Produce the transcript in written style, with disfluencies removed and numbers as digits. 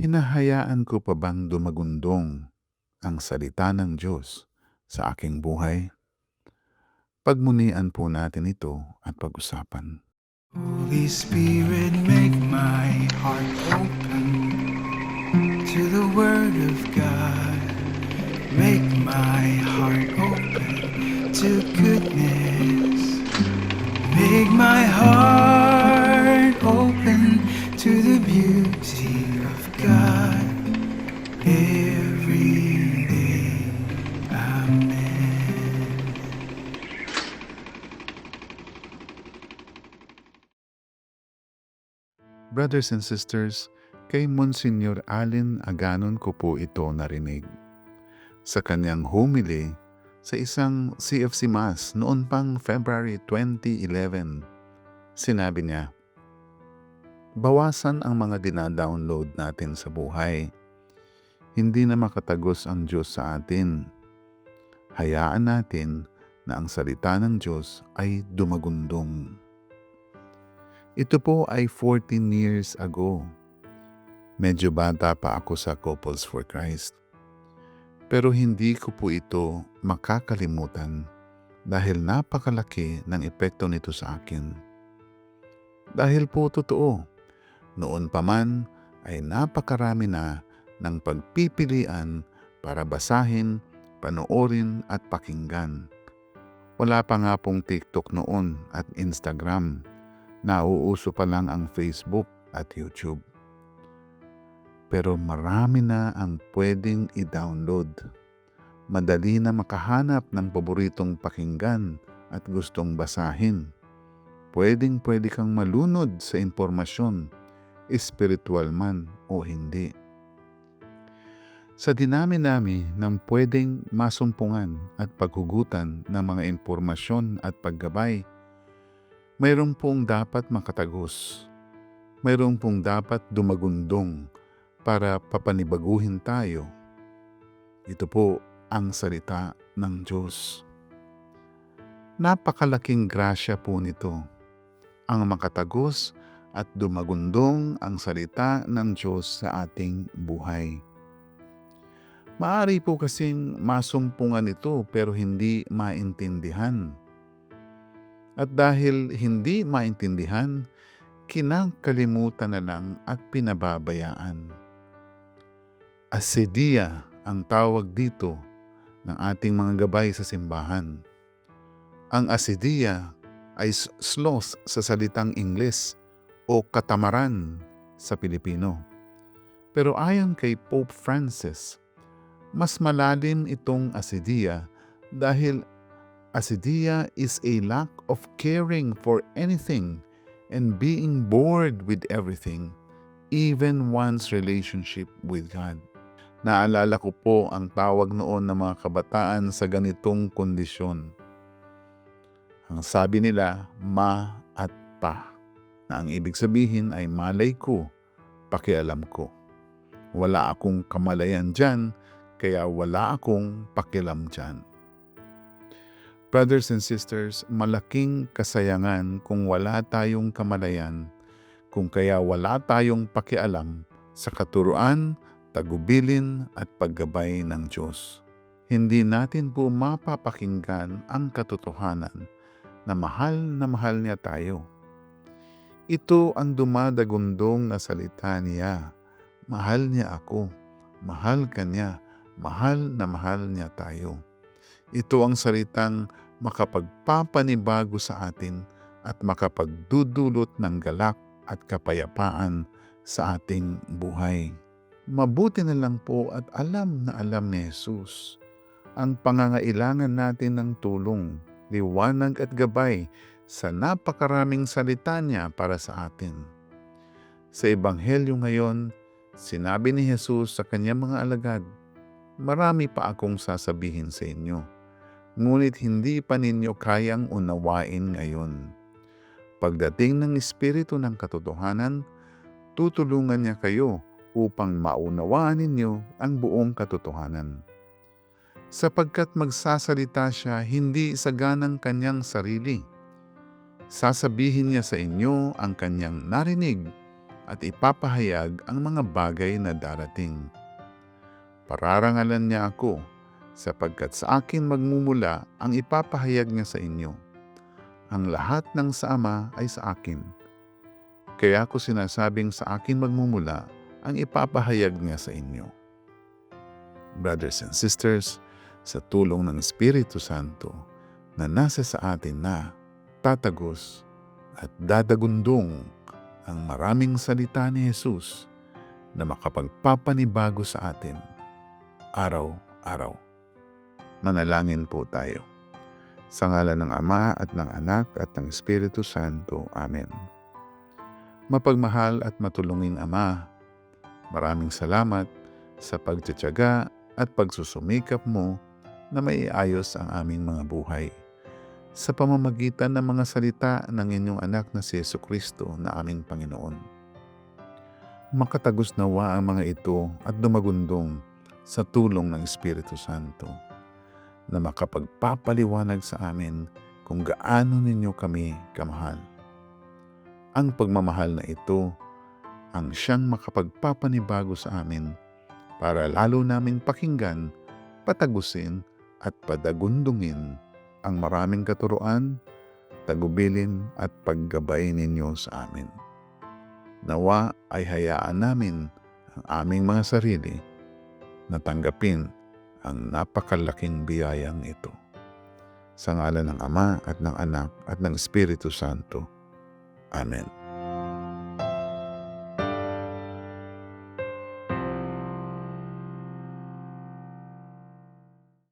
Hinahayaan ko pa bang dumagundong ang salita ng Diyos sa aking buhay? Pagmunian po natin ito at pag-usapan. Holy Spirit, make my heart open to the Word of God. Make my heart open to goodness. Make my heart open to the beauty of God every day. Amen. Brothers and sisters, kay Monsignor Allen Aganon ko po ito narinig. Sa kanyang homily sa isang CFC Mass noon pang February 2011, sinabi niya, bawasan ang mga dinadownload natin sa buhay. Hindi na makatagos ang Diyos sa atin. Hayaan natin na ang salita ng Diyos ay dumagundong. Ito po ay 14 years ago. Medyo bata pa ako sa Couples for Christ. Pero hindi ko po ito makakalimutan dahil napakalaki ng epekto nito sa akin. Dahil po totoo, noon pa man ay napakarami na ng pagpipilian para basahin, panoorin at pakinggan. Wala pa nga pong TikTok noon at Instagram. Nauuso pa lang ang Facebook at YouTube. Pero marami na ang pwedeng i-download. Madali na makahanap ng paboritong pakinggan at gustong basahin. Pwedeng-pwede kang malunod sa impormasyon, espiritual man o hindi. Sa dinami-dami ng pwedeng masumpungan at paghugutan ng mga impormasyon at paggabay, mayroon pong dapat makatagos. Mayroon pong dapat dumagundong para papanibaguhin tayo. Ito po ang salita ng Diyos. Napakalaking grasya po nito, ang makatagos at dumagundong ang salita ng Diyos sa ating buhay. Maari po kasing masumpungan ito pero hindi maintindihan. At dahil hindi maintindihan, kinakalimutan na lang at pinababayaan. Asidia ang tawag dito ng ating mga gabay sa simbahan. Ang asidia ay sloth sa salitang Ingles o katamaran sa Pilipino. Pero ayon kay Pope Francis, mas malalim itong asidia dahil asidia is a lack of caring for anything and being bored with everything, even one's relationship with God. Naalala ko po ang tawag noon ng mga kabataan sa ganitong kondisyon. Ang sabi nila, ma at pa, na ang ibig sabihin ay malay ko, pakialam ko. Wala akong kamalayan dyan, kaya wala akong pakialam dyan. Brothers and sisters, malaking kasayangan kung wala tayong kamalayan, kung kaya wala tayong pakialam sa katuruan, tagubilin at paggabay ng Diyos. Hindi natin po mapapakinggan ang katotohanan na mahal niya tayo. Ito ang dumadagundong na salita niya. Mahal niya ako, mahal ka niya, mahal niya tayo. Ito ang salitang makapagpapanibago sa atin at makapagdudulot ng galak at kapayapaan sa ating buhay. Mabuti na lang po at alam na alam ni Jesus ang pangangailangan natin ng tulong, liwanag at gabay sa napakaraming salita niya para sa atin. Sa Ebanghelyo ngayon, sinabi ni Jesus sa kanyang mga alagad, marami pa akong sasabihin sa inyo, ngunit hindi pa ninyo kayang unawain ngayon. Pagdating ng Espiritu ng katotohanan, tutulungan niya kayo upang maunawaan ninyo ang buong katotohanan. Sapagkat magsasalita siya hindi sa ganang kanyang sarili. Sasabihin niya sa inyo ang kanyang narinig at ipapahayag ang mga bagay na darating. Pararangalan niya ako, sapagkat sa akin magmumula ang ipapahayag niya sa inyo. Ang lahat ng sa Ama ay sa akin. Kaya ko sinasabing sa akin magmumula ang ipapahayag niya sa inyo. Brothers and sisters, sa tulong ng Espiritu Santo na nasa sa atin na tatagos at dadagundong ang maraming salita ni Jesus na makapagpapanibago sa atin araw-araw. Manalangin po tayo. Sa ngalan ng Ama at ng Anak at ng Espiritu Santo. Amen. Mapagmahal at matulungin Ama, maraming salamat sa pagtitiyaga at pagsusumikap mo na maiayos ang aming mga buhay sa pamamagitan ng mga salita ng inyong anak na si Jesucristo na aming Panginoon. Makatagos nawa ang mga ito at dumagundong sa tulong ng Espiritu Santo na makapagpapaliwanag sa amin kung gaano ninyo kami kamahal. Ang pagmamahal na ito ang siyang makapagpapanibago sa amin para lalo naming pakinggan, patagusin at padagundungin ang maraming katuruan, tagubilin at paggabay ninyo sa amin. Nawa ay hayaan namin ang aming mga sarili na tanggapin ang napakalaking biyayang ito. Sa ngalan ng Ama at ng Anak at ng Espiritu Santo. Amen.